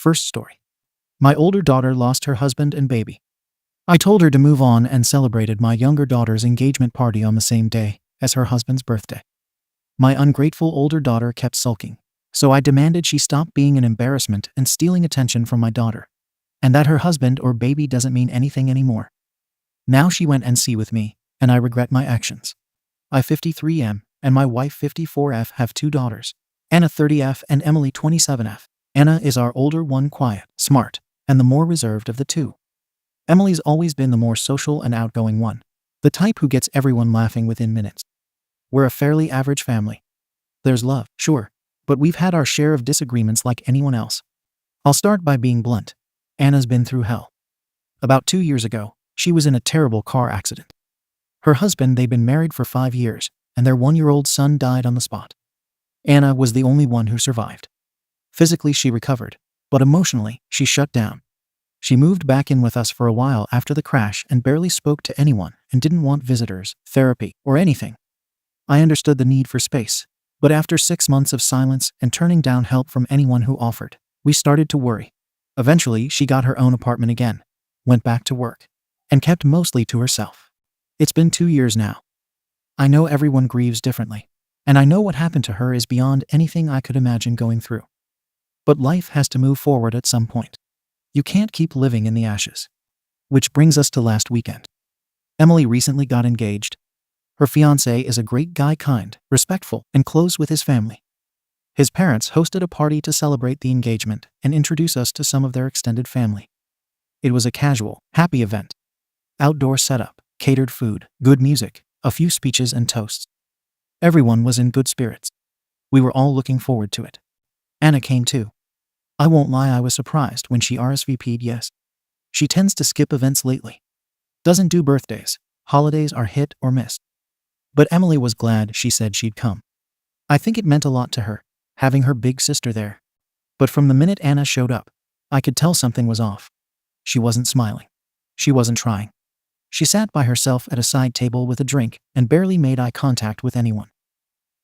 First story. My older daughter lost her husband and baby. I told her to move on and celebrated my younger daughter's engagement party on the same day as her husband's birthday. My ungrateful older daughter kept sulking, so I demanded she stop being an embarrassment and stealing attention from my daughter, and that her husband or baby doesn't mean anything anymore. Now she went NC with me, and I regret my actions. I 53M and my wife 54F have 2 daughters, Anna 30F and Emily 27F. Anna is our older one, quiet, smart, and the more reserved of the 2. Emily's always been the more social and outgoing one, the type who gets everyone laughing within minutes. We're a fairly average family. There's love, sure, but we've had our share of disagreements like anyone else. I'll start by being blunt. Anna's been through hell. About 2 years ago, she was in a terrible car accident. Her husband, they'd been married for 5 years, and their 1-year-old son died on the spot. Anna was the only one who survived. Physically, she recovered, but emotionally, she shut down. She moved back in with us for a while after the crash and barely spoke to anyone and didn't want visitors, therapy, or anything. I understood the need for space, but after 6 months of silence and turning down help from anyone who offered, we started to worry. Eventually, she got her own apartment again, went back to work, and kept mostly to herself. It's been 2 years now. I know everyone grieves differently, and I know what happened to her is beyond anything I could imagine going through. But life has to move forward at some point. You can't keep living in the ashes. Which brings us to last weekend. Emily recently got engaged. Her fiancé is a great guy, kind, respectful, and close with his family. His parents hosted a party to celebrate the engagement and introduce us to some of their extended family. It was a casual, happy event. Outdoor setup, catered food, good music, a few speeches and toasts. Everyone was in good spirits. We were all looking forward to it. Anna came too. I won't lie, I was surprised when she RSVP'd yes. She tends to skip events lately. Doesn't do birthdays. Holidays are hit or miss. But Emily was glad. She said she'd come. I think it meant a lot to her, having her big sister there. But from the minute Anna showed up, I could tell something was off. She wasn't smiling. She wasn't trying. She sat by herself at a side table with a drink and barely made eye contact with anyone.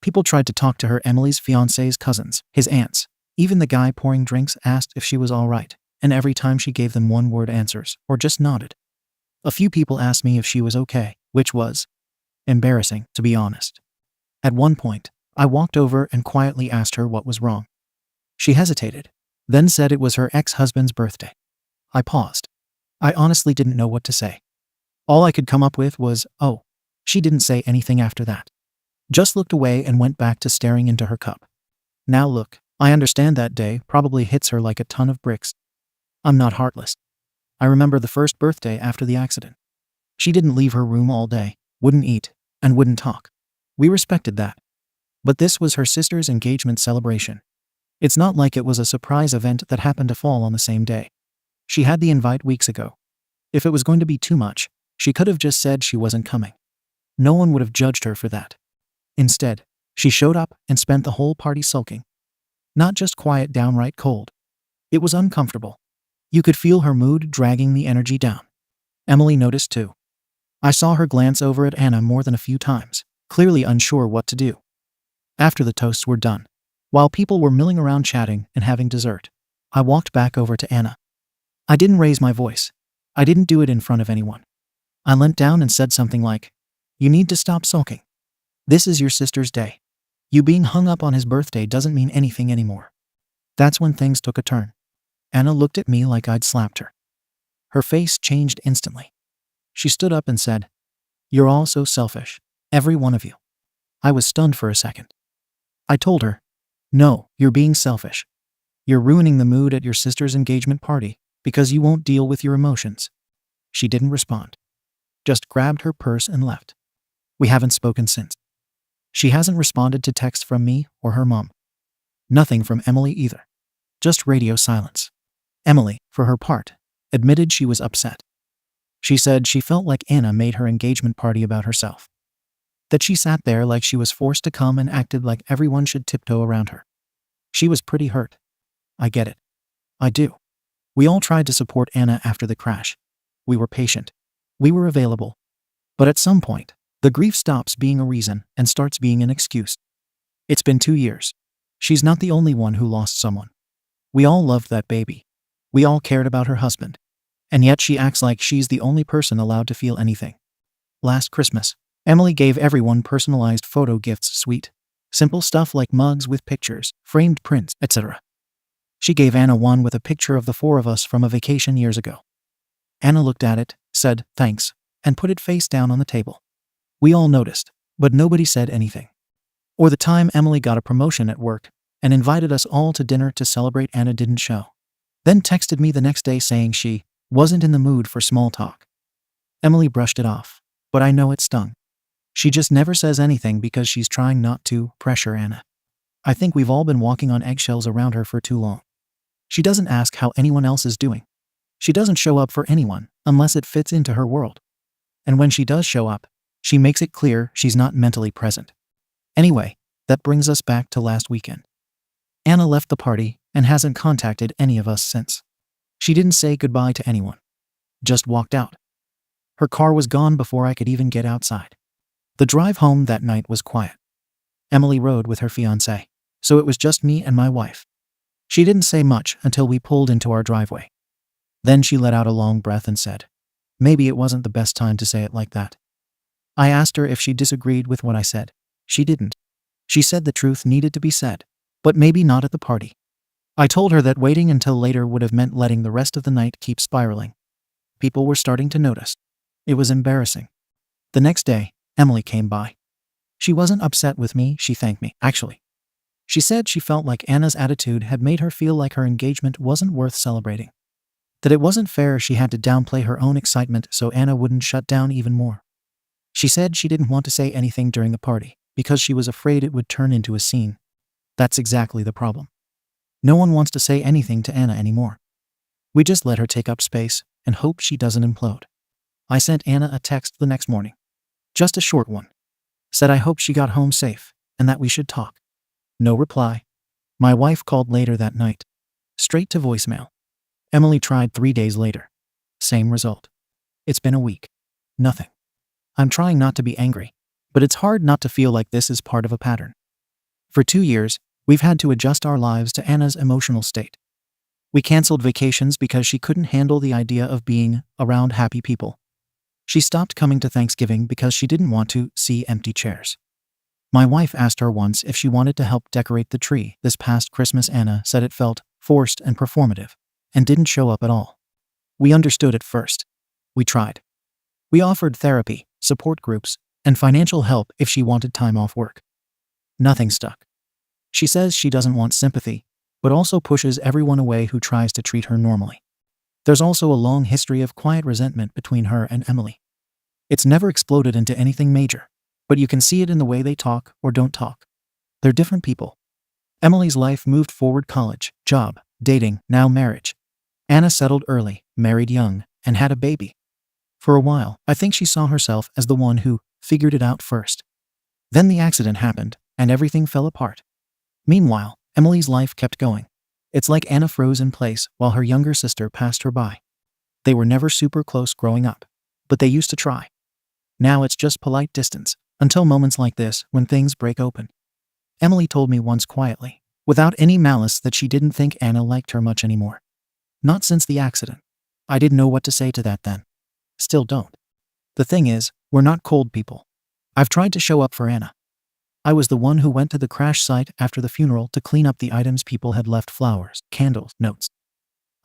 People tried to talk to her. Emily's fiancé's cousins, his aunts, even the guy pouring drinks asked if she was all right, and every time she gave them one-word answers or just nodded. A few people asked me if she was okay, which was embarrassing, to be honest. At one point, I walked over and quietly asked her what was wrong. She hesitated, then said it was her ex-husband's birthday. I paused. I honestly didn't know what to say. All I could come up with was, oh. She didn't say anything after that. Just looked away and went back to staring into her cup. Now look, I understand that day probably hits her like a ton of bricks. I'm not heartless. I remember the first birthday after the accident. She didn't leave her room all day, wouldn't eat, and wouldn't talk. We respected that. But this was her sister's engagement celebration. It's not like it was a surprise event that happened to fall on the same day. She had the invite weeks ago. If it was going to be too much, she could have just said she wasn't coming. No one would have judged her for that. Instead, she showed up and spent the whole party sulking. Not just quiet, downright cold. It was uncomfortable. You could feel her mood dragging the energy down. Emily noticed too. I saw her glance over at Anna more than a few times, clearly unsure what to do. After the toasts were done, while people were milling around chatting and having dessert, I walked back over to Anna. I didn't raise my voice. I didn't do it in front of anyone. I leant down and said something like, "You need to stop sulking. This is your sister's day. You being hung up on his birthday doesn't mean anything anymore." That's when things took a turn. Anna looked at me like I'd slapped her. Her face changed instantly. She stood up and said, "You're all so selfish. Every one of you." I was stunned for a second. I told her, "No, you're being selfish. You're ruining the mood at your sister's engagement party because you won't deal with your emotions." She didn't respond. Just grabbed her purse and left. We haven't spoken since. She hasn't responded to texts from me or her mom. Nothing from Emily either. Just radio silence. Emily, for her part, admitted she was upset. She said she felt like Anna made her engagement party about herself. That she sat there like she was forced to come and acted like everyone should tiptoe around her. She was pretty hurt. I get it. I do. We all tried to support Anna after the crash. We were patient. We were available. But at some point, the grief stops being a reason and starts being an excuse. It's been 2 years. She's not the only one who lost someone. We all loved that baby, We all cared about her husband. And yet she acts like she's the only person allowed to feel anything. Last Christmas, Emily gave everyone personalized photo gifts, sweet, simple stuff like mugs with pictures, framed prints, etc. She gave Anna one with a picture of the four of us from a vacation years ago. Anna looked at it, said thanks, and put it face down on the table. We all noticed, but nobody said anything. Or the time Emily got a promotion at work and invited us all to dinner to celebrate. Anna didn't show. Then texted me the next day saying she wasn't in the mood for small talk. Emily brushed it off, but I know it stung. She just never says anything because she's trying not to pressure Anna. I think we've all been walking on eggshells around her for too long. She doesn't ask how anyone else is doing. She doesn't show up for anyone unless it fits into her world. And when she does show up, she makes it clear she's not mentally present. Anyway, that brings us back to last weekend. Anna left the party and hasn't contacted any of us since. She didn't say goodbye to anyone. Just walked out. Her car was gone before I could even get outside. The drive home that night was quiet. Emily rode with her fiancé, so it was just me and my wife. She didn't say much until we pulled into our driveway. Then she let out a long breath and said, "Maybe it wasn't the best time to say it like that." I asked her if she disagreed with what I said. She didn't. She said the truth needed to be said, but maybe not at the party. I told her that waiting until later would have meant letting the rest of the night keep spiraling. People were starting to notice. It was embarrassing. The next day, Emily came by. She wasn't upset with me, she thanked me, actually. She said she felt like Anna's attitude had made her feel like her engagement wasn't worth celebrating. That it wasn't fair she had to downplay her own excitement so Anna wouldn't shut down even more. She said she didn't want to say anything during the party because she was afraid it would turn into a scene. That's exactly the problem. No one wants to say anything to Anna anymore. We just let her take up space and hope she doesn't implode. I sent Anna a text the next morning. Just a short one. Said I hope she got home safe and that we should talk. No reply. My wife called later that night. Straight to voicemail. Emily tried 3 days later. Same result. It's been a week. Nothing. I'm trying not to be angry, but it's hard not to feel like this is part of a pattern. For 2 years, we've had to adjust our lives to Anna's emotional state. We canceled vacations because she couldn't handle the idea of being around happy people. She stopped coming to Thanksgiving because she didn't want to see empty chairs. My wife asked her once if she wanted to help decorate the tree this past Christmas. Anna said it felt forced and performative, and didn't show up at all. We understood at first. We tried. We offered therapy, support groups, and financial help if she wanted time off work. Nothing stuck. She says she doesn't want sympathy, but also pushes everyone away who tries to treat her normally. There's also a long history of quiet resentment between her and Emily. It's never exploded into anything major, but you can see it in the way they talk or don't talk. They're different people. Emily's life moved forward: college, job, dating, now marriage. Anna settled early, married young, and had a baby. For a while, I think she saw herself as the one who figured it out first. Then the accident happened, and everything fell apart. Meanwhile, Emily's life kept going. It's like Anna froze in place while her younger sister passed her by. They were never super close growing up, but they used to try. Now it's just polite distance, until moments like this when things break open. Emily told me once quietly, without any malice, that she didn't think Anna liked her much anymore. Not since the accident. I didn't know what to say to that then. Still don't. The thing is, we're not cold people. I've tried to show up for Anna. I was the one who went to the crash site after the funeral to clean up the items people had left: flowers, candles, notes.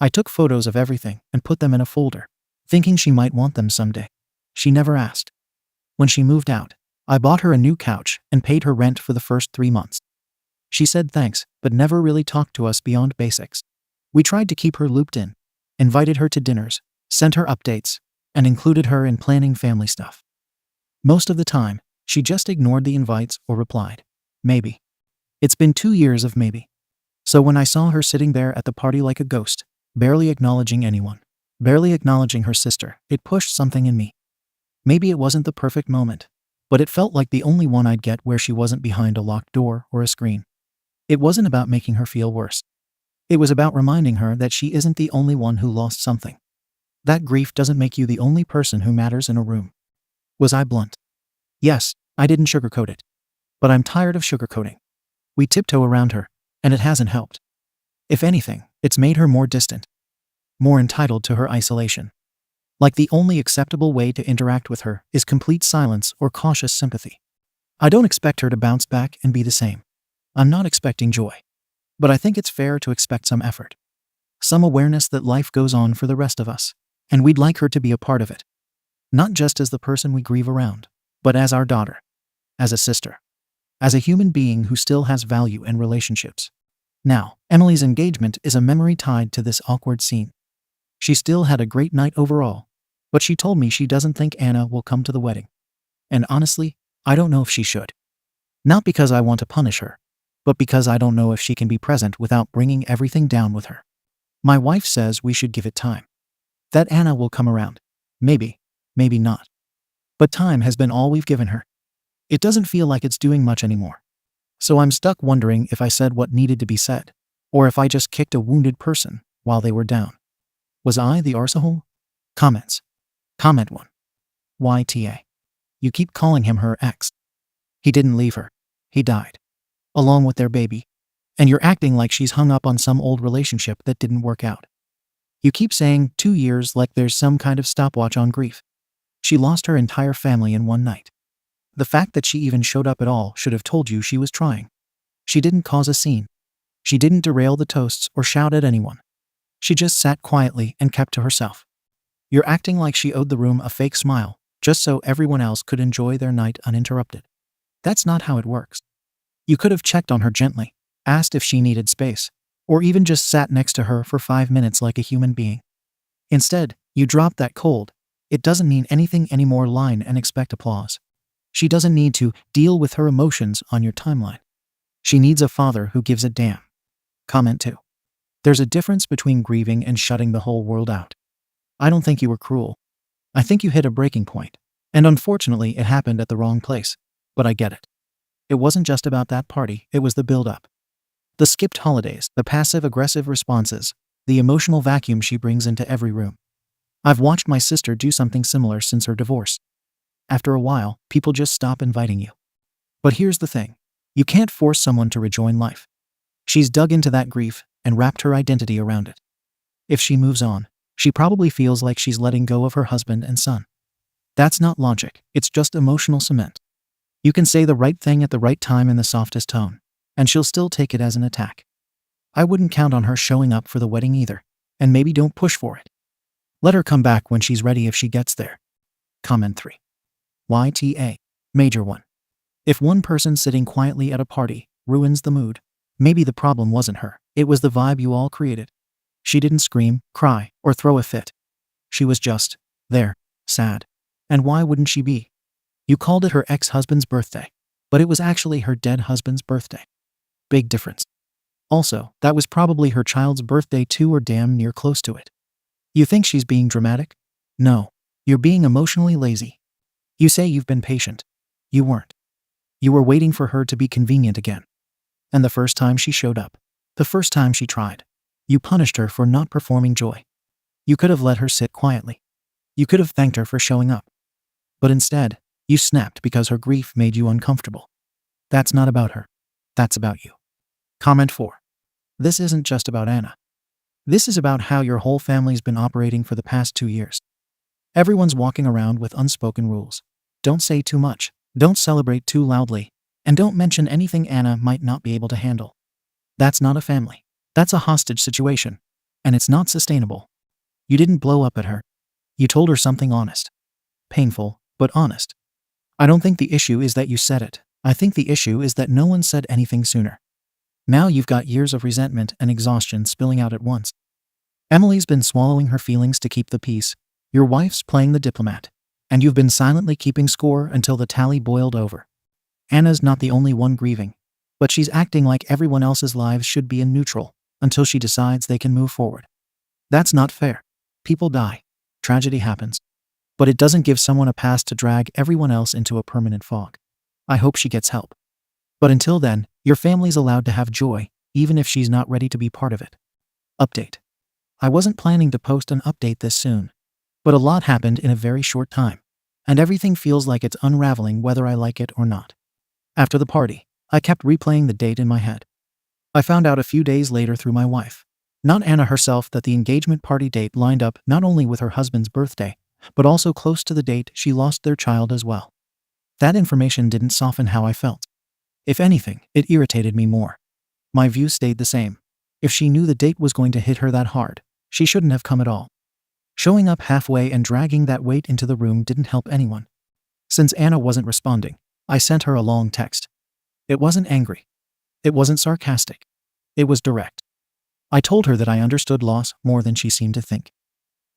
I took photos of everything and put them in a folder, thinking she might want them someday. She never asked. When she moved out, I bought her a new couch and paid her rent for the first 3 months. She said thanks, but never really talked to us beyond basics. We tried to keep her looped in, invited her to dinners, sent her updates, and included her in planning family stuff. Most of the time, she just ignored the invites or replied, maybe. It's been 2 years of maybe. So when I saw her sitting there at the party like a ghost, barely acknowledging anyone, barely acknowledging her sister, it pushed something in me. Maybe it wasn't the perfect moment, but it felt like the only one I'd get where she wasn't behind a locked door or a screen. It wasn't about making her feel worse. It was about reminding her that she isn't the only one who lost something. That grief doesn't make you the only person who matters in a room. Was I blunt? Yes, I didn't sugarcoat it. But I'm tired of sugarcoating. We tiptoe around her, and it hasn't helped. If anything, it's made her more distant. more entitled to her isolation. Like the only acceptable way to interact with her is complete silence or cautious sympathy. I don't expect her to bounce back and be the same. I'm not expecting joy. But I think it's fair to expect some effort. Some awareness that life goes on for the rest of us, and we'd like her to be a part of it. Not just as the person we grieve around, but as our daughter, as a sister, as a human being who still has value and relationships. Now, Emily's engagement is a memory tied to this awkward scene. She still had a great night overall, but she told me she doesn't think Anna will come to the wedding. And honestly, I don't know if she should. Not because I want to punish her, but because I don't know if she can be present without bringing everything down with her. My wife says we should give it time. That Anna will come around. Maybe, maybe not. But time has been all we've given her. It doesn't feel like it's doing much anymore. So I'm stuck wondering if I said what needed to be said, or if I just kicked a wounded person while they were down. Was I the arsehole? Comments. Comment 1. YTA. You keep calling him her ex. He didn't leave her. He died. Along with their baby. And you're acting like she's hung up on some old relationship that didn't work out. You keep saying 2 years like there's some kind of stopwatch on grief. She lost her entire family in one night. The fact that she even showed up at all should have told you she was trying. She didn't cause a scene. She didn't derail the toasts or shout at anyone. She just sat quietly and kept to herself. You're acting like she owed the room a fake smile, just so everyone else could enjoy their night uninterrupted. That's not how it works. You could have checked on her gently, asked if she needed space, or even just sat next to her for 5 minutes like a human being. Instead, you dropped that cold, it doesn't mean anything anymore line and expect applause. She doesn't need to deal with her emotions on your timeline. She needs a father who gives a damn. Comment 2. There's a difference between grieving and shutting the whole world out. I don't think you were cruel. I think you hit a breaking point, and unfortunately it happened at the wrong place, but I get it. It wasn't just about that party, it was the build-up. The skipped holidays, the passive-aggressive responses, the emotional vacuum she brings into every room. I've watched my sister do something similar since her divorce. After a while, people just stop inviting you. But here's the thing. You can't force someone to rejoin life. She's dug into that grief and wrapped her identity around it. If she moves on, she probably feels like she's letting go of her husband and son. That's not logic, it's just emotional cement. You can say the right thing at the right time in the softest tone, and she'll still take it as an attack. I wouldn't count on her showing up for the wedding either, and maybe don't push for it. Let her come back when she's ready if she gets there. Comment 3. YTA. Major 1. If one person sitting quietly at a party ruins the mood, maybe the problem wasn't her, it was the vibe you all created. She didn't scream, cry, or throw a fit. She was just there, sad. And why wouldn't she be? You called it her ex-husband's birthday, but it was actually her dead husband's birthday. Big difference. Also, that was probably her child's birthday too, or damn near close to it. You think she's being dramatic? No, you're being emotionally lazy. You say you've been patient. You weren't. You were waiting for her to be convenient again. And the first time she showed up, the first time she tried, you punished her for not performing joy. You could have let her sit quietly. You could have thanked her for showing up. But instead, you snapped because her grief made you uncomfortable. That's not about her. That's about you. Comment 4. This isn't just about Anna. This is about how your whole family's been operating for the past 2 years. Everyone's walking around with unspoken rules. Don't say too much, don't celebrate too loudly, and don't mention anything Anna might not be able to handle. That's not a family. That's a hostage situation. And it's not sustainable. You didn't blow up at her. You told her something honest. Painful, but honest. I don't think the issue is that you said it. I think the issue is that no one said anything sooner. Now you've got years of resentment and exhaustion spilling out at once. Emily's been swallowing her feelings to keep the peace. Your wife's playing the diplomat. And you've been silently keeping score until the tally boiled over. Anna's not the only one grieving, but she's acting like everyone else's lives should be in neutral until she decides they can move forward. That's not fair. People die. Tragedy happens. But it doesn't give someone a pass to drag everyone else into a permanent fog. I hope she gets help. But until then, your family's allowed to have joy, even if she's not ready to be part of it. Update. I wasn't planning to post an update this soon, but a lot happened in a very short time, and everything feels like it's unraveling whether I like it or not. After the party, I kept replaying the date in my head. I found out a few days later through my wife. Not Anna herself that the engagement party date lined up not only with her husband's birthday, but also close to the date she lost their child as well. That information didn't soften how I felt. If anything, it irritated me more. My view stayed the same. If she knew the date was going to hit her that hard, she shouldn't have come at all. Showing up halfway and dragging that weight into the room didn't help anyone. Since Anna wasn't responding, I sent her a long text. It wasn't angry. It wasn't sarcastic. It was direct. I told her that I understood loss more than she seemed to think.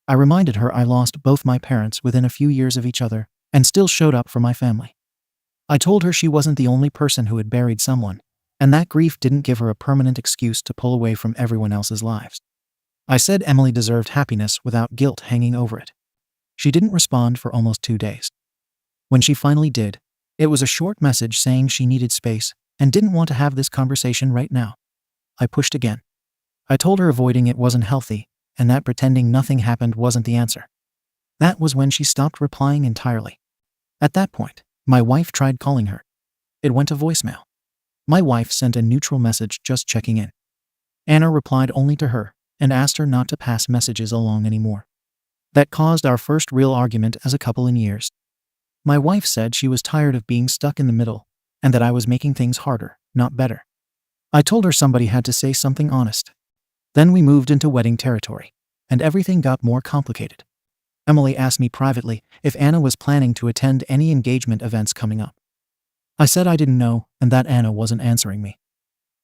I reminded her I lost both my parents within a few years of each other and still showed up for my family. I told her she wasn't the only person who had buried someone, and that grief didn't give her a permanent excuse to pull away from everyone else's lives. I said Emily deserved happiness without guilt hanging over it. She didn't respond for almost 2 days. When she finally did, it was a short message saying she needed space and didn't want to have this conversation right now. I pushed again. I told her avoiding it wasn't healthy and that pretending nothing happened wasn't the answer. That was when she stopped replying entirely. At that point, my wife tried calling her. It went to voicemail. My wife sent a neutral message just checking in. Anna replied only to her and asked her not to pass messages along anymore. That caused our first real argument as a couple in years. My wife said she was tired of being stuck in the middle and that I was making things harder, not better. I told her somebody had to say something honest. Then we moved into wedding territory, and everything got more complicated. Emily asked me privately if Anna was planning to attend any engagement events coming up. I said I didn't know and that Anna wasn't answering me.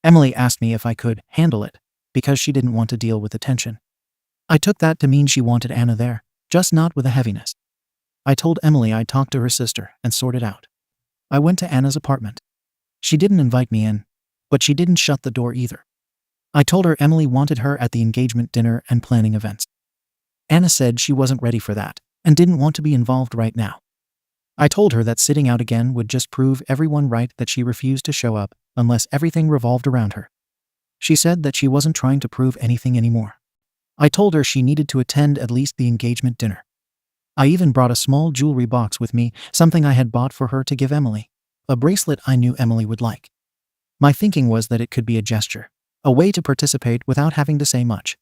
Emily asked me if I could handle it because she didn't want to deal with the tension. I took that to mean she wanted Anna there, just not with a heaviness. I told Emily I'd talk to her sister and sort it out. I went to Anna's apartment. She didn't invite me in, but she didn't shut the door either. I told her Emily wanted her at the engagement dinner and planning events. Anna said she wasn't ready for that and didn't want to be involved right now. I told her that sitting out again would just prove everyone right that she refused to show up unless everything revolved around her. She said that she wasn't trying to prove anything anymore. I told her she needed to attend at least the engagement dinner. I even brought a small jewelry box with me, something I had bought for her to give Emily, a bracelet I knew Emily would like. My thinking was that it could be a gesture, a way to participate without having to say much.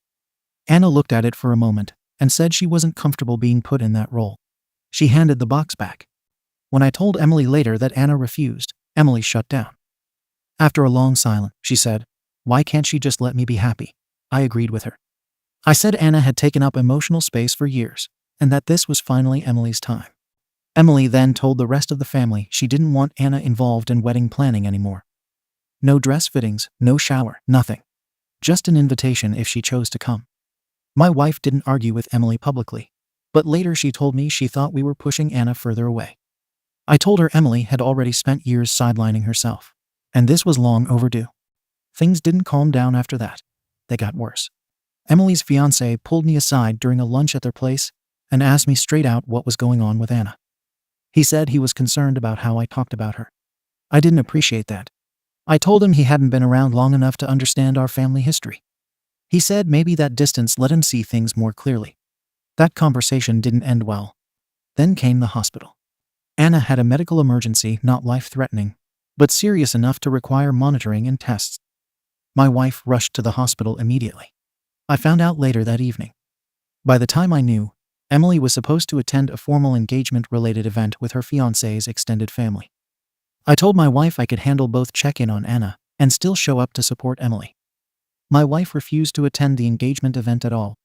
Anna looked at it for a moment and said she wasn't comfortable being put in that role. She handed the box back. When I told Emily later that Anna refused, Emily shut down. After a long silence, she said, "Why can't she just let me be happy?" I agreed with her. I said Anna had taken up emotional space for years, and that this was finally Emily's time. Emily then told the rest of the family she didn't want Anna involved in wedding planning anymore. No dress fittings, no shower, nothing. Just an invitation if she chose to come. My wife didn't argue with Emily publicly, but later she told me she thought we were pushing Anna further away. I told her Emily had already spent years sidelining herself, and this was long overdue. Things didn't calm down after that. They got worse. Emily's fiancé pulled me aside during a lunch at their place and asked me straight out what was going on with Anna. He said he was concerned about how I talked about her. I didn't appreciate that. I told him he hadn't been around long enough to understand our family history. He said maybe that distance let him see things more clearly. That conversation didn't end well. Then came the hospital. Anna had a medical emergency, not life-threatening, but serious enough to require monitoring and tests. My wife rushed to the hospital immediately. I found out later that evening. By the time I knew, Emily was supposed to attend a formal engagement-related event with her fiancé's extended family. I told my wife I could handle both check-in on Anna and still show up to support Emily. My wife refused to attend the engagement event at all.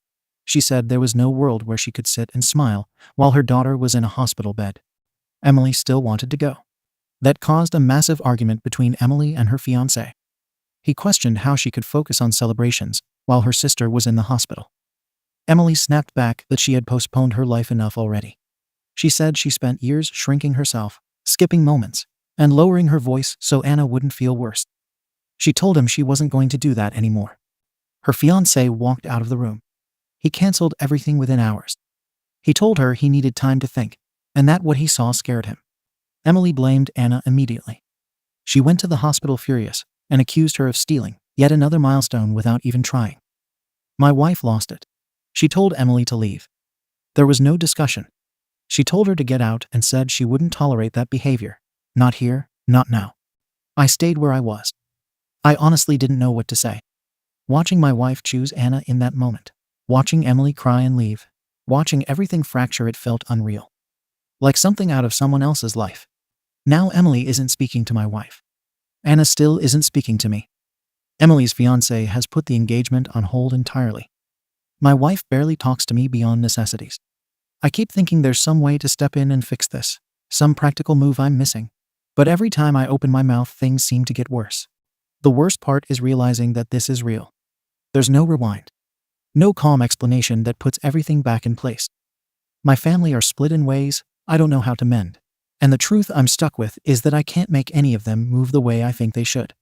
She said there was no world where she could sit and smile while her daughter was in a hospital bed. Emily still wanted to go. That caused a massive argument between Emily and her fiancé. He questioned how she could focus on celebrations while her sister was in the hospital. Emily snapped back that she had postponed her life enough already. She said she spent years shrinking herself, skipping moments, and lowering her voice so Anna wouldn't feel worse. She told him she wasn't going to do that anymore. Her fiancé walked out of the room. He canceled everything within hours. He told her he needed time to think, and that what he saw scared him. Emily blamed Anna immediately. She went to the hospital furious and accused her of stealing yet another milestone without even trying. My wife lost it. She told Emily to leave. There was no discussion. She told her to get out and said she wouldn't tolerate that behavior. Not here, not now. I stayed where I was. I honestly didn't know what to say. Watching my wife choose Anna in that moment. Watching Emily cry and leave. Watching everything fracture, it felt unreal. Like something out of someone else's life. Now Emily isn't speaking to my wife. Anna still isn't speaking to me. Emily's fiancé has put the engagement on hold entirely. My wife barely talks to me beyond necessities. I keep thinking there's some way to step in and fix this, some practical move I'm missing. But every time I open my mouth, things seem to get worse. The worst part is realizing that this is real. There's no rewind. No calm explanation that puts everything back in place. My family are split in ways I don't know how to mend. And the truth I'm stuck with is that I can't make any of them move the way I think they should.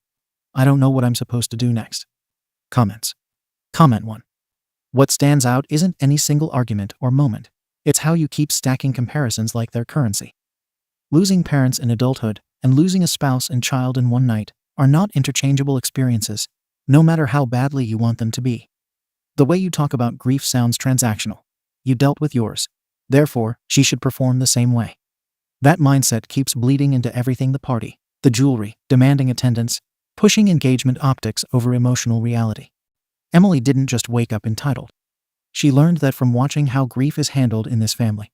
I don't know what I'm supposed to do next. Comments. Comment 1. What stands out isn't any single argument or moment. It's how you keep stacking comparisons like they're currency. Losing parents in adulthood and losing a spouse and child in one night are not interchangeable experiences, no matter how badly you want them to be. The way you talk about grief sounds transactional. You dealt with yours. Therefore, she should perform the same way. That mindset keeps bleeding into everything: the party, the jewelry, demanding attendance, pushing engagement optics over emotional reality. Emily didn't just wake up entitled. She learned that from watching how grief is handled in this family.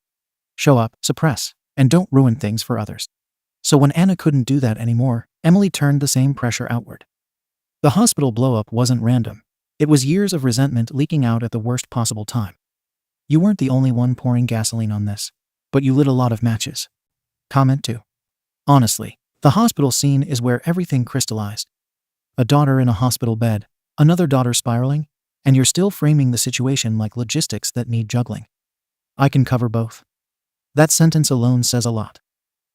Show up, suppress, and don't ruin things for others. So when Anna couldn't do that anymore, Emily turned the same pressure outward. The hospital blow-up wasn't random. It was years of resentment leaking out at the worst possible time. You weren't the only one pouring gasoline on this, but you lit a lot of matches. Comment 2. Honestly, the hospital scene is where everything crystallized. A daughter in a hospital bed, another daughter spiraling, and you're still framing the situation like logistics that need juggling. I can cover both. That sentence alone says a lot.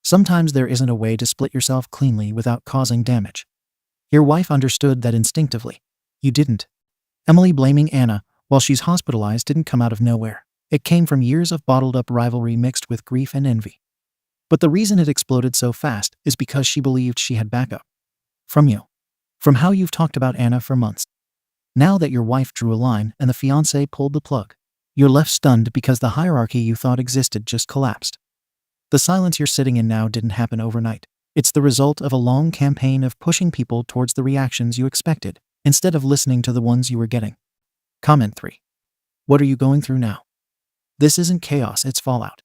Sometimes there isn't a way to split yourself cleanly without causing damage. Your wife understood that instinctively. You didn't. Emily blaming Anna while she's hospitalized didn't come out of nowhere. It came from years of bottled-up rivalry mixed with grief and envy. But the reason it exploded so fast is because she believed she had backup. From you. From how you've talked about Anna for months. Now that your wife drew a line and the fiancé pulled the plug, you're left stunned because the hierarchy you thought existed just collapsed. The silence you're sitting in now didn't happen overnight. It's the result of a long campaign of pushing people towards the reactions you expected, instead of listening to the ones you were getting. Comment 3. What are you going through now? This isn't chaos, it's fallout.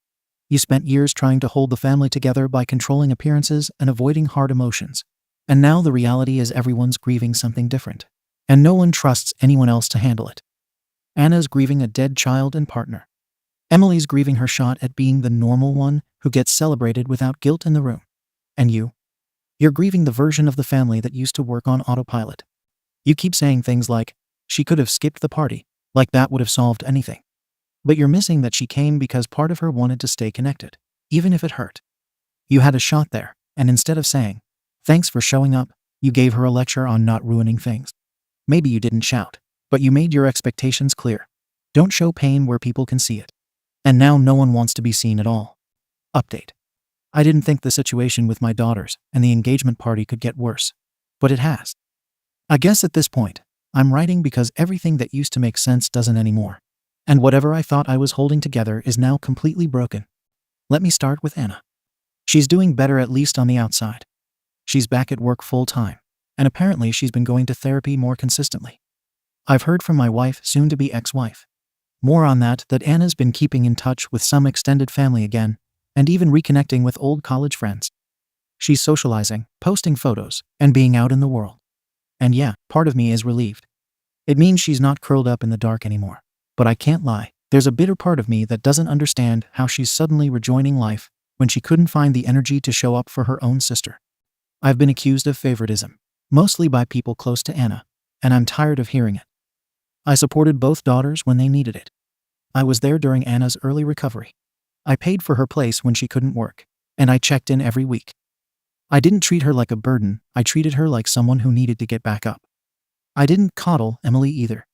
You spent years trying to hold the family together by controlling appearances and avoiding hard emotions. And now the reality is everyone's grieving something different. And no one trusts anyone else to handle it. Anna's grieving a dead child and partner. Emily's grieving her shot at being the normal one who gets celebrated without guilt in the room. And you're grieving the version of the family that used to work on autopilot. You keep saying things like, she could have skipped the party, like that would have solved anything. But you're missing that she came because part of her wanted to stay connected, even if it hurt. You had a shot there, and instead of saying, thanks for showing up, you gave her a lecture on not ruining things. Maybe you didn't shout, but you made your expectations clear. Don't show pain where people can see it. And now no one wants to be seen at all. Update. I didn't think the situation with my daughters and the engagement party could get worse, but it has. I guess at this point, I'm writing because everything that used to make sense doesn't anymore. And whatever I thought I was holding together is now completely broken. Let me start with Anna. She's doing better, at least on the outside. She's back at work full time, and apparently she's been going to therapy more consistently. I've heard from my wife, soon to be ex-wife. More on that Anna's been keeping in touch with some extended family again, and even reconnecting with old college friends. She's socializing, posting photos, and being out in the world. And yeah, part of me is relieved. It means she's not curled up in the dark anymore. But I can't lie, there's a bitter part of me that doesn't understand how she's suddenly rejoining life when she couldn't find the energy to show up for her own sister. I've been accused of favoritism, mostly by people close to Anna, and I'm tired of hearing it. I supported both daughters when they needed it. I was there during Anna's early recovery. I paid for her place when she couldn't work, and I checked in every week. I didn't treat her like a burden, I treated her like someone who needed to get back up. I didn't coddle Emily either.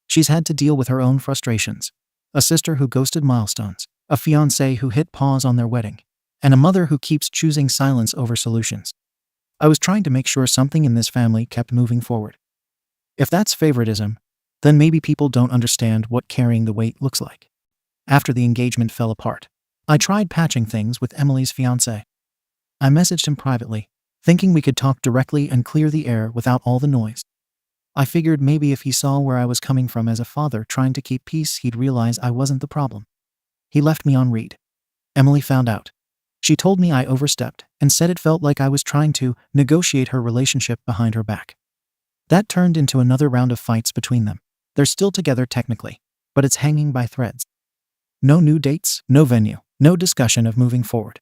She's had to deal with her own frustrations. A sister who ghosted milestones, a fiancé who hit pause on their wedding, and a mother who keeps choosing silence over solutions. I was trying to make sure something in this family kept moving forward. If that's favoritism, then maybe people don't understand what carrying the weight looks like. After the engagement fell apart, I tried patching things with Emily's fiancé. I messaged him privately, thinking we could talk directly and clear the air without all the noise. I figured maybe if he saw where I was coming from as a father trying to keep peace, he'd realize I wasn't the problem. He left me on read. Emily found out. She told me I overstepped and said it felt like I was trying to negotiate her relationship behind her back. That turned into another round of fights between them. They're still together technically, but it's hanging by threads. No new dates, no venue, no discussion of moving forward.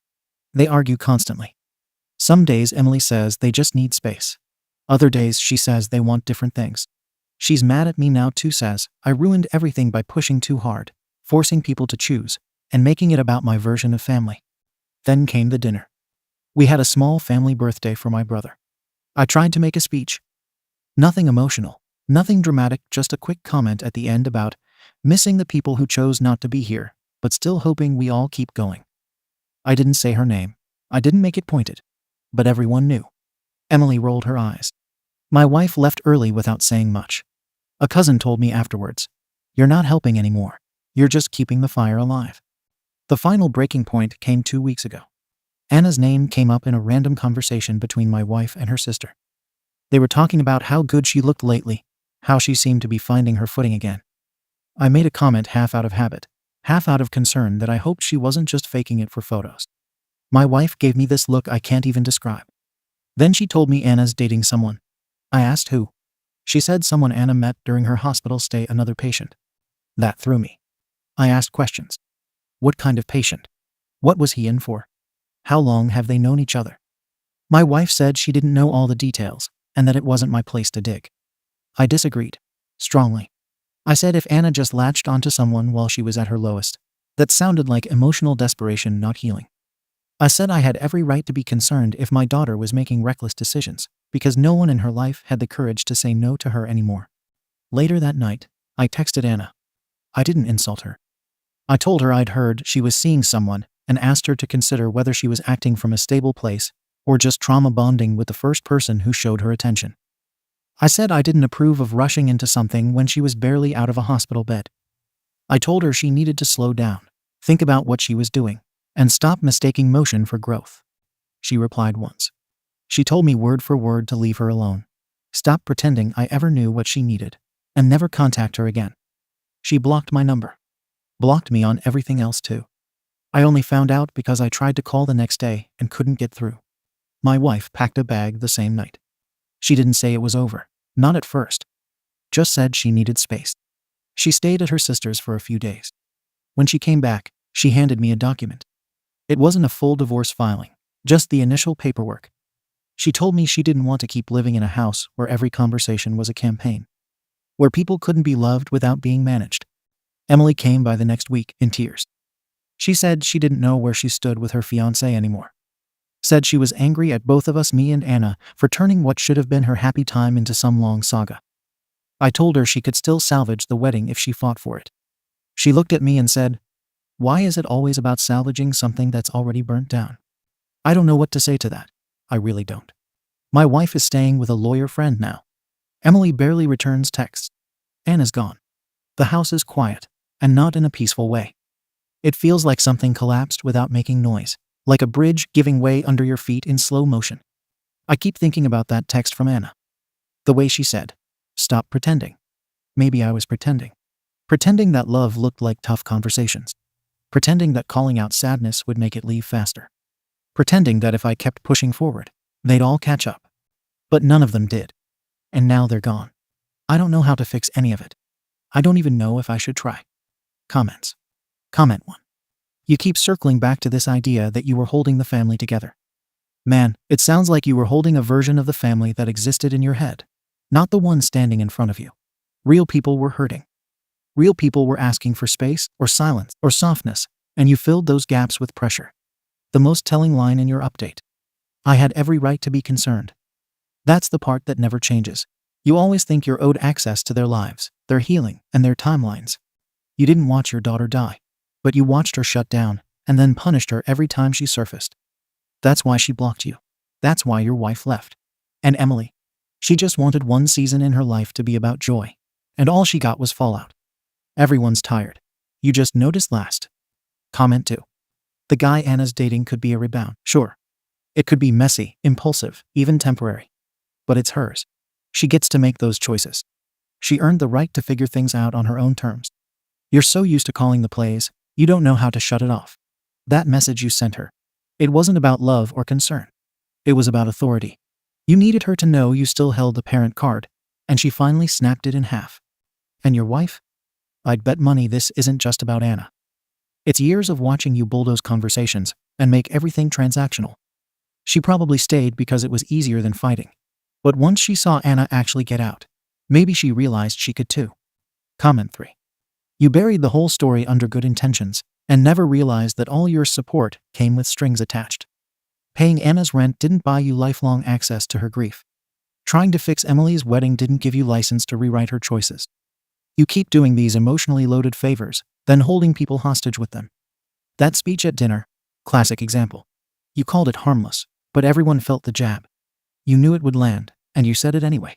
They argue constantly. Some days Emily says they just need space. Other days she says they want different things. She's mad at me now too, says I ruined everything by pushing too hard, forcing people to choose, and making it about my version of family. Then came the dinner. We had a small family birthday for my brother. I tried to make a speech. Nothing emotional, nothing dramatic, just a quick comment at the end about missing the people who chose not to be here, but still hoping we all keep going. I didn't say her name. I didn't make it pointed. But everyone knew. Emily rolled her eyes. My wife left early without saying much. A cousin told me afterwards, "You're not helping anymore. You're just keeping the fire alive." The final breaking point came 2 weeks ago. Anna's name came up in a random conversation between my wife and her sister. They were talking about how good she looked lately, how she seemed to be finding her footing again. I made a comment half out of habit, half out of concern that I hoped she wasn't just faking it for photos. My wife gave me this look I can't even describe. Then she told me Anna's dating someone. I asked who. She said someone Anna met during her hospital stay, another patient. That threw me. I asked questions. What kind of patient? What was he in for? How long have they known each other? My wife said she didn't know all the details, and that it wasn't my place to dig. I disagreed. Strongly. I said if Anna just latched onto someone while she was at her lowest, that sounded like emotional desperation, not healing. I said I had every right to be concerned if my daughter was making reckless decisions, because no one in her life had the courage to say no to her anymore. Later that night, I texted Anna. I didn't insult her. I told her I'd heard she was seeing someone and asked her to consider whether she was acting from a stable place or just trauma bonding with the first person who showed her attention. I said I didn't approve of rushing into something when she was barely out of a hospital bed. I told her she needed to slow down, think about what she was doing, and stop mistaking motion for growth. She replied once. She told me word for word to leave her alone, stop pretending I ever knew what she needed, and never contact her again. She blocked my number. Blocked me on everything else too. I only found out because I tried to call the next day and couldn't get through. My wife packed a bag the same night. She didn't say it was over, not at first. Just said she needed space. She stayed at her sister's for a few days. When she came back, she handed me a document. It wasn't a full divorce filing, just the initial paperwork. She told me she didn't want to keep living in a house where every conversation was a campaign, where people couldn't be loved without being managed. Emily came by the next week in tears. She said she didn't know where she stood with her fiancé anymore. Said she was angry at both of us, me and Anna, for turning what should have been her happy time into some long saga. I told her she could still salvage the wedding if she fought for it. She looked at me and said, "Why is it always about salvaging something that's already burnt down?" I don't know what to say to that. I really don't. My wife is staying with a lawyer friend now. Emily barely returns texts. Anna's gone. The house is quiet, and not in a peaceful way. It feels like something collapsed without making noise, like a bridge giving way under your feet in slow motion. I keep thinking about that text from Anna. The way she said, "Stop pretending." Maybe I was pretending. Pretending that love looked like tough conversations. Pretending that calling out sadness would make it leave faster. Pretending that if I kept pushing forward, they'd all catch up. But none of them did. And now they're gone. I don't know how to fix any of it. I don't even know if I should try. Comments. Comment 1. You keep circling back to this idea that you were holding the family together. Man, it sounds like you were holding a version of the family that existed in your head, not the one standing in front of you. Real people were hurting. Real people were asking for space or silence or softness, and you filled those gaps with pressure. The most telling line in your update. I had every right to be concerned. That's the part that never changes. You always think you're owed access to their lives, their healing, and their timelines. You didn't watch your daughter die, but you watched her shut down and then punished her every time she surfaced. That's why she blocked you. That's why your wife left. And Emily, she just wanted one season in her life to be about joy, and all she got was fallout. Everyone's tired. You just noticed last. Comment 2. The guy Anna's dating could be a rebound, sure. It could be messy, impulsive, even temporary. But it's hers. She gets to make those choices. She earned the right to figure things out on her own terms. You're so used to calling the plays, you don't know how to shut it off. That message you sent her. It wasn't about love or concern. It was about authority. You needed her to know you still held the parent card, and she finally snapped it in half. And your wife? I'd bet money this isn't just about Anna. It's years of watching you bulldoze conversations and make everything transactional. She probably stayed because it was easier than fighting. But once she saw Anna actually get out, maybe she realized she could too. Comment 3. You buried the whole story under good intentions and never realized that all your support came with strings attached. Paying Anna's rent didn't buy you lifelong access to her grief. Trying to fix Emily's wedding didn't give you license to rewrite her choices. You keep doing these emotionally loaded favors, then holding people hostage with them. That speech at dinner, classic example. You called it harmless, but everyone felt the jab. You knew it would land, and you said it anyway.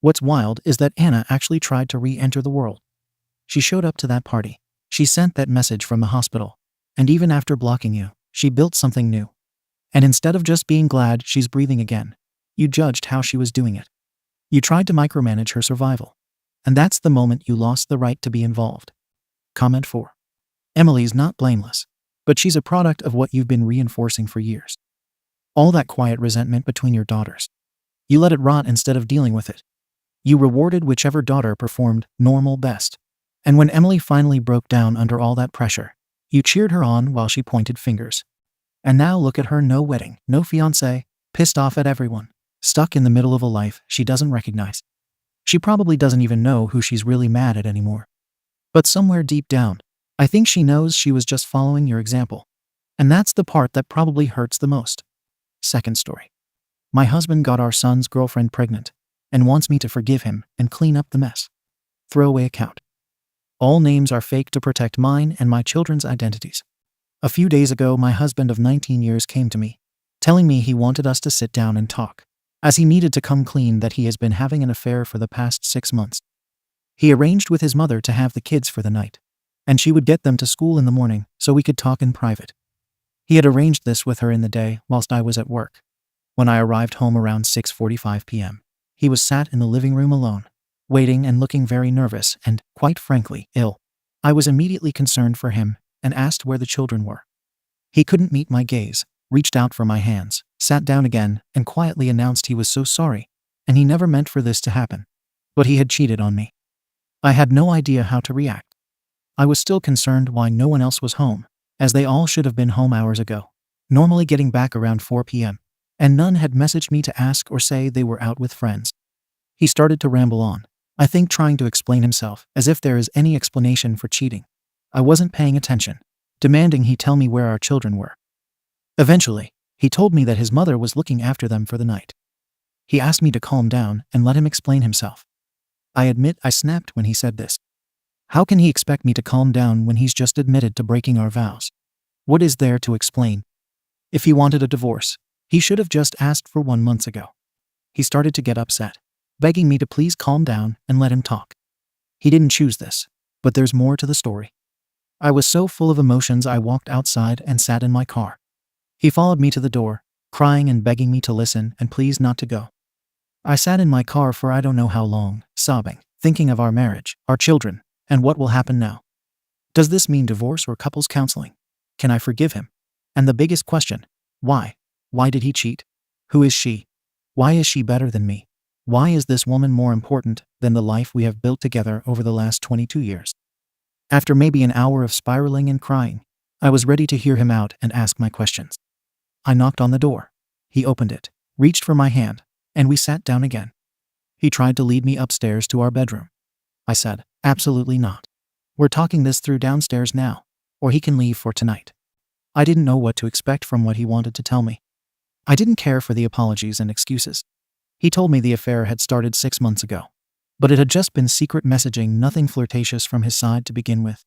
What's wild is that Anna actually tried to re-enter the world. She showed up to that party. She sent that message from the hospital. And even after blocking you, she built something new. And instead of just being glad she's breathing again, you judged how she was doing it. You tried to micromanage her survival. And that's the moment you lost the right to be involved. Comment 4. Emily's not blameless, but she's a product of what you've been reinforcing for years. All that quiet resentment between your daughters. You let it rot instead of dealing with it. You rewarded whichever daughter performed normal best. And when Emily finally broke down under all that pressure, you cheered her on while she pointed fingers. And now look at her, no wedding, no fiancé, pissed off at everyone, stuck in the middle of a life she doesn't recognize. She probably doesn't even know who she's really mad at anymore. But somewhere deep down, I think she knows she was just following your example. And that's the part that probably hurts the most. Second story. My husband got our son's girlfriend pregnant and wants me to forgive him and clean up the mess. Throwaway account. All names are fake to protect mine and my children's identities. A few days ago, my husband of 19 years came to me, telling me he wanted us to sit down and talk, as he needed to come clean that he has been having an affair for the past 6 months. He arranged with his mother to have the kids for the night, and she would get them to school in the morning so we could talk in private. He had arranged this with her in the day whilst I was at work. When I arrived home around 6:45 p.m., he was sat in the living room alone, waiting and looking very nervous and, quite frankly, ill. I was immediately concerned for him and asked where the children were. He couldn't meet my gaze, reached out for my hands, sat down again, and quietly announced he was so sorry, and he never meant for this to happen. But he had cheated on me. I had no idea how to react. I was still concerned why no one else was home, as they all should have been home hours ago, normally getting back around 4 p.m., and none had messaged me to ask or say they were out with friends. He started to ramble on, I think trying to explain himself, as if there is any explanation for cheating. I wasn't paying attention, demanding he tell me where our children were. Eventually, he told me that his mother was looking after them for the night. He asked me to calm down and let him explain himself. I admit I snapped when he said this. How can he expect me to calm down when he's just admitted to breaking our vows? What is there to explain? If he wanted a divorce, he should have just asked for one months ago. He started to get upset, begging me to please calm down and let him talk. He didn't choose this, but there's more to the story. I was so full of emotions I walked outside and sat in my car. He followed me to the door, crying and begging me to listen and please not to go. I sat in my car for I don't know how long, sobbing, thinking of our marriage, our children, and what will happen now. Does this mean divorce or couples counseling? Can I forgive him? And the biggest question, why? Why did he cheat? Who is she? Why is she better than me? Why is this woman more important than the life we have built together over the last 22 years? After maybe an hour of spiraling and crying, I was ready to hear him out and ask my questions. I knocked on the door. He opened it, reached for my hand, and we sat down again. He tried to lead me upstairs to our bedroom. I said, absolutely not. We're talking this through downstairs now, or he can leave for tonight. I didn't know what to expect from what he wanted to tell me. I didn't care for the apologies and excuses. He told me the affair had started 6 months ago, but it had just been secret messaging, nothing flirtatious from his side to begin with.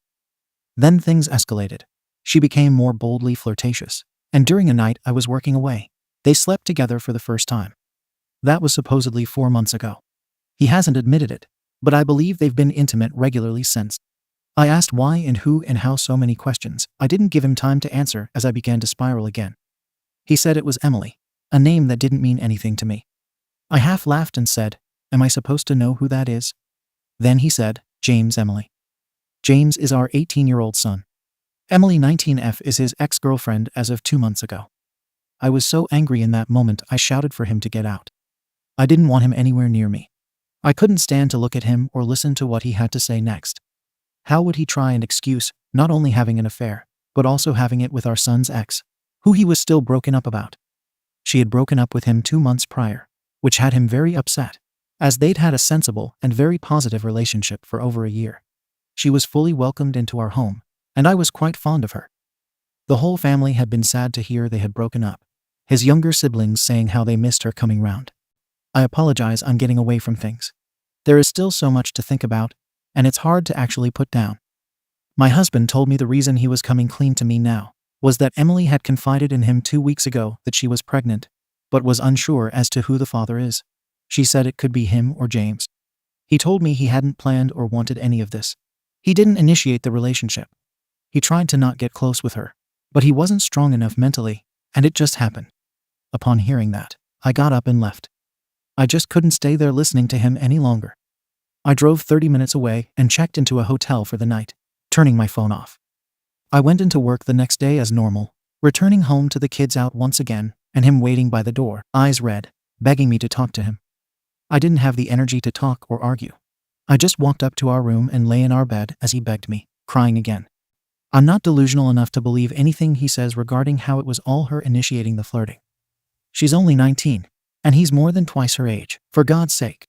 Then things escalated. She became more boldly flirtatious, and during a night I was working away, they slept together for the first time. That was supposedly 4 months ago. He hasn't admitted it, but I believe they've been intimate regularly since. I asked why and who and how, so many questions. I didn't give him time to answer as I began to spiral again. He said it was Emily, a name that didn't mean anything to me. I half laughed and said, Am I supposed to know who that is? Then he said, James Emily. James is our 18-year-old son. Emily 19F is his ex-girlfriend as of 2 months ago. I was so angry in that moment I shouted for him to get out. I didn't want him anywhere near me. I couldn't stand to look at him or listen to what he had to say next. How would he try and excuse not only having an affair, but also having it with our son's ex, who he was still broken up about? She had broken up with him 2 months prior, which had him very upset, as they'd had a sensible and very positive relationship for over a year. She was fully welcomed into our home, and I was quite fond of her. The whole family had been sad to hear they had broken up, his younger siblings saying how they missed her coming round. I apologize, I'm getting away from things. There is still so much to think about, and it's hard to actually put down. My husband told me the reason he was coming clean to me now was that Emily had confided in him 2 weeks ago that she was pregnant, but was unsure as to who the father is. She said it could be him or James. He told me he hadn't planned or wanted any of this. He didn't initiate the relationship. He tried to not get close with her, but he wasn't strong enough mentally, and it just happened. Upon hearing that, I got up and left. I just couldn't stay there listening to him any longer. I drove 30 minutes away and checked into a hotel for the night, turning my phone off. I went into work the next day as normal, returning home to the kids out once again and him waiting by the door, eyes red, begging me to talk to him. I didn't have the energy to talk or argue. I just walked up to our room and lay in our bed as he begged me, crying again. I'm not delusional enough to believe anything he says regarding how it was all her initiating the flirting. She's only 19, and he's more than twice her age, for God's sake.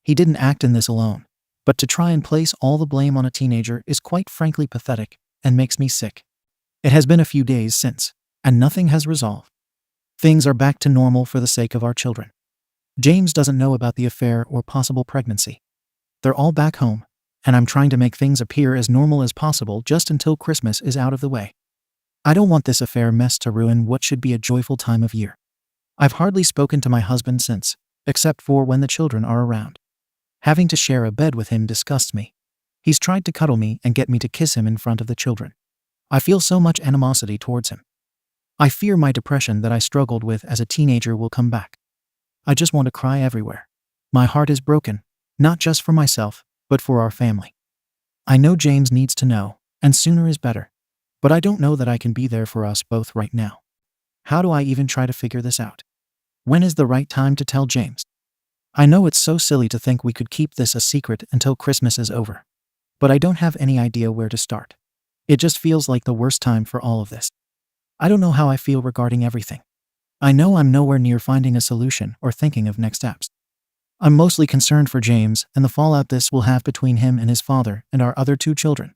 He didn't act in this alone, but to try and place all the blame on a teenager is quite frankly pathetic and makes me sick. It has been a few days since, and nothing has resolved. Things are back to normal for the sake of our children. James doesn't know about the affair or possible pregnancy. They're all back home, and I'm trying to make things appear as normal as possible just until Christmas is out of the way. I don't want this affair mess to ruin what should be a joyful time of year. I've hardly spoken to my husband since, except for when the children are around. Having to share a bed with him disgusts me. He's tried to cuddle me and get me to kiss him in front of the children. I feel so much animosity towards him. I fear my depression that I struggled with as a teenager will come back. I just want to cry everywhere. My heart is broken, not just for myself, but for our family. I know James needs to know, and sooner is better, but I don't know that I can be there for us both right now. How do I even try to figure this out? When is the right time to tell James? I know it's so silly to think we could keep this a secret until Christmas is over, but I don't have any idea where to start. It just feels like the worst time for all of this. I don't know how I feel regarding everything. I know I'm nowhere near finding a solution or thinking of next steps. I'm mostly concerned for James and the fallout this will have between him and his father and our other 2 children.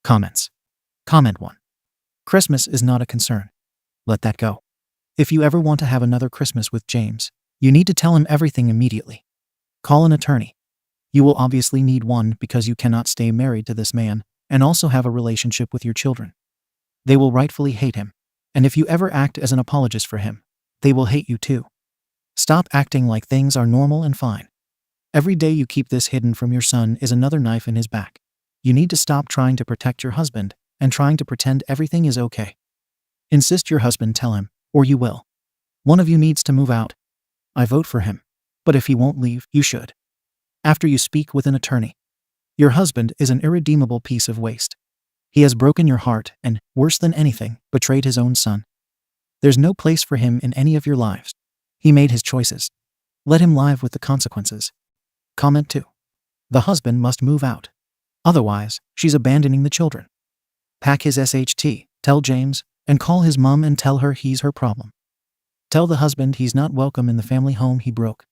Comments. Comment 1. Christmas is not a concern. Let that go. If you ever want to have another Christmas with James, you need to tell him everything immediately. Call an attorney. You will obviously need one because you cannot stay married to this man and also have a relationship with your children. They will rightfully hate him, and if you ever act as an apologist for him, they will hate you too. Stop acting like things are normal and fine. Every day you keep this hidden from your son is another knife in his back. You need to stop trying to protect your husband and trying to pretend everything is okay. Insist your husband tell him, or you will. One of you needs to move out. I vote for him, but if he won't leave, you should. After you speak with an attorney. Your husband is an irredeemable piece of waste. He has broken your heart and, worse than anything, betrayed his own son. There's no place for him in any of your lives. He made his choices. Let him live with the consequences. Comment 2. The husband must move out. Otherwise, she's abandoning the children. Pack his SHT, tell James, and call his mom and tell her he's her problem. Tell the husband he's not welcome in the family home he broke.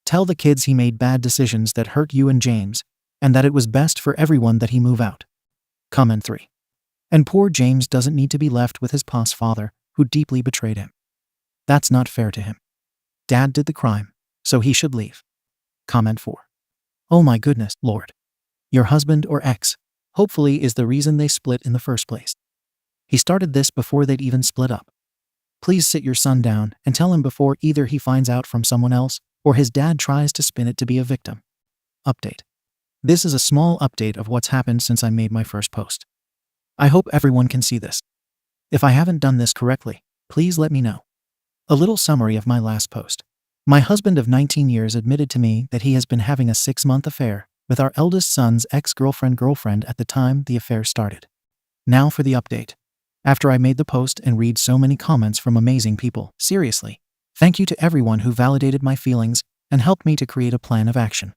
Tell the kids he made bad decisions that hurt you and James, and that it was best for everyone that he move out. Comment 3. And poor James doesn't need to be left with his past father, who deeply betrayed him. That's not fair to him. Dad did the crime, so he should leave. Comment 4. Oh my goodness, Lord. Your husband or ex, hopefully, is the reason they split in the first place. He started this before they'd even split up. Please sit your son down and tell him before either he finds out from someone else or his dad tries to spin it to be a victim. Update. This is a small update of what's happened since I made my first post. I hope everyone can see this. If I haven't done this correctly, please let me know. A little summary of my last post. My husband of 19 years admitted to me that he has been having a 6-month affair with our eldest son's ex-girlfriend at the time the affair started. Now for the update. After I made the post and read so many comments from amazing people, seriously, thank you to everyone who validated my feelings and helped me to create a plan of action.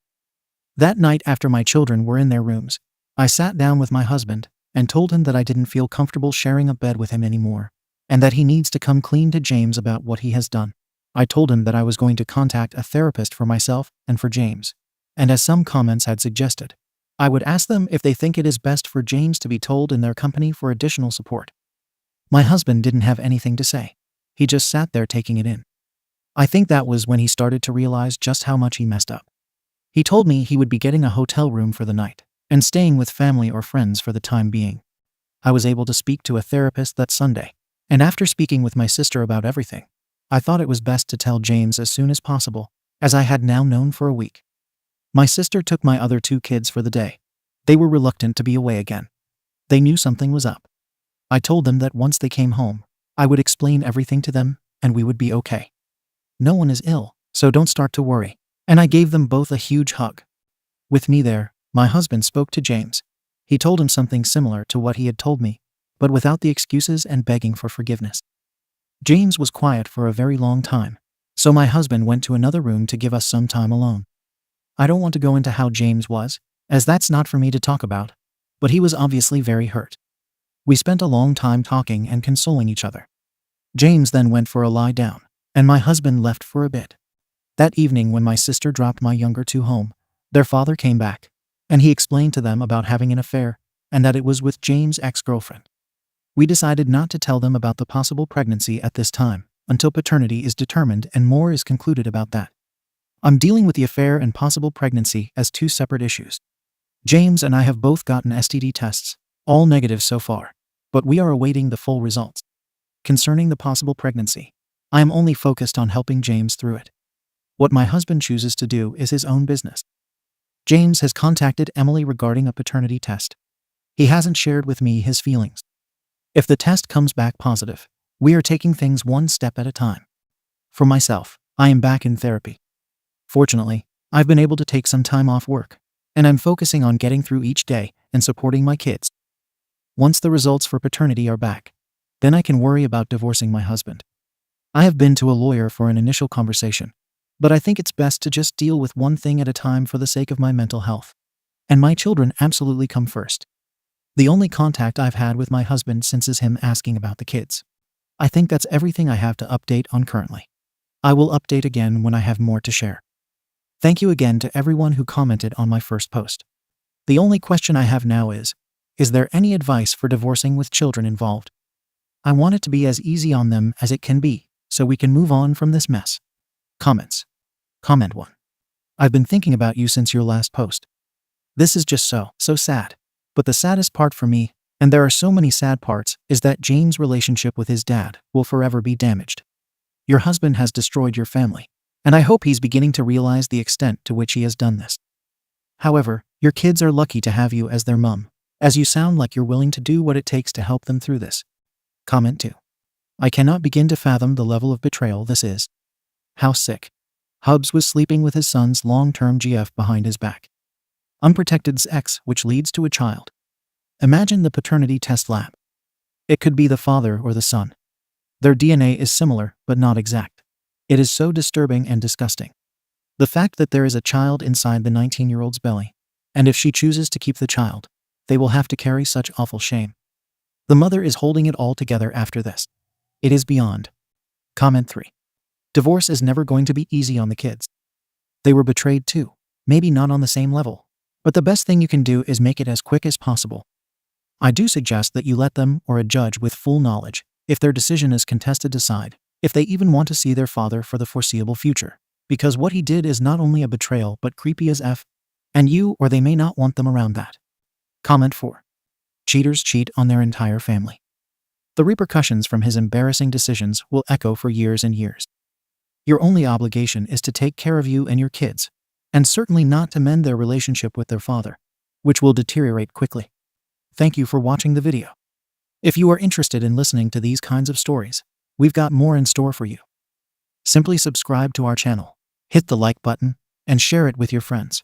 That night after my children were in their rooms, I sat down with my husband and told him that I didn't feel comfortable sharing a bed with him anymore, and that he needs to come clean to James about what he has done. I told him that I was going to contact a therapist for myself and for James, and as some comments had suggested, I would ask them if they think it is best for James to be told in their company for additional support. My husband didn't have anything to say. He just sat there taking it in. I think that was when he started to realize just how much he messed up. He told me he would be getting a hotel room for the night and staying with family or friends for the time being. I was able to speak to a therapist that Sunday, and after speaking with my sister about everything, I thought it was best to tell James as soon as possible, as I had now known for a week. My sister took my other 2 kids for the day. They were reluctant to be away again. They knew something was up. I told them that once they came home, I would explain everything to them and we would be okay. No one is ill, so don't start to worry. And I gave them both a huge hug. With me there, my husband spoke to James. He told him something similar to what he had told me, but without the excuses and begging for forgiveness. James was quiet for a very long time, so my husband went to another room to give us some time alone. I don't want to go into how James was, as that's not for me to talk about, but he was obviously very hurt. We spent a long time talking and consoling each other. James then went for a lie down, and my husband left for a bit. That evening when my sister dropped my younger 2 home, their father came back, and he explained to them about having an affair and that it was with James' ex-girlfriend. We decided not to tell them about the possible pregnancy at this time until paternity is determined and more is concluded about that. I'm dealing with the affair and possible pregnancy as 2 separate issues. James and I have both gotten STD tests, all negative so far, but we are awaiting the full results. Concerning the possible pregnancy, I am only focused on helping James through it. What my husband chooses to do is his own business. James has contacted Emily regarding a paternity test. He hasn't shared with me his feelings. If the test comes back positive, we are taking things one step at a time. For myself, I am back in therapy. Fortunately, I've been able to take some time off work, and I'm focusing on getting through each day and supporting my kids. Once the results for paternity are back, then I can worry about divorcing my husband. I have been to a lawyer for an initial conversation, but I think it's best to just deal with one thing at a time for the sake of my mental health. And my children absolutely come first. The only contact I've had with my husband since is him asking about the kids. I think that's everything I have to update on currently. I will update again when I have more to share. Thank you again to everyone who commented on my first post. The only question I have now is there any advice for divorcing with children involved? I want it to be as easy on them as it can be, so we can move on from this mess. Comments. Comment 1. I've been thinking about you since your last post. This is just so sad. But the saddest part for me, and there are so many sad parts, is that James' relationship with his dad will forever be damaged. Your husband has destroyed your family, and I hope he's beginning to realize the extent to which he has done this. However, your kids are lucky to have you as their mum, as you sound like you're willing to do what it takes to help them through this. Comment 2. I cannot begin to fathom the level of betrayal this is. How sick. Hubs was sleeping with his son's long-term GF behind his back. Unprotected sex, which leads to a child. Imagine the paternity test lab. It could be the father or the son. Their DNA is similar, but not exact. It is so disturbing and disgusting. The fact that there is a child inside the 19-year-old's belly, and if she chooses to keep the child, they will have to carry such awful shame. The mother is holding it all together after this. It is beyond. Comment 3. Divorce is never going to be easy on the kids. They were betrayed too, maybe not on the same level, but the best thing you can do is make it as quick as possible. I do suggest that you let them or a judge with full knowledge, if their decision is contested, decide if they even want to see their father for the foreseeable future, because what he did is not only a betrayal but creepy as F, and you or they may not want them around that. Comment 4. Cheaters cheat on their entire family. The repercussions from his embarrassing decisions will echo for years and years. Your only obligation is to take care of you and your kids, and certainly not to mend their relationship with their father, which will deteriorate quickly. Thank you for watching the video. If you are interested in listening to these kinds of stories, we've got more in store for you. Simply subscribe to our channel hit the like button and share it with your friends.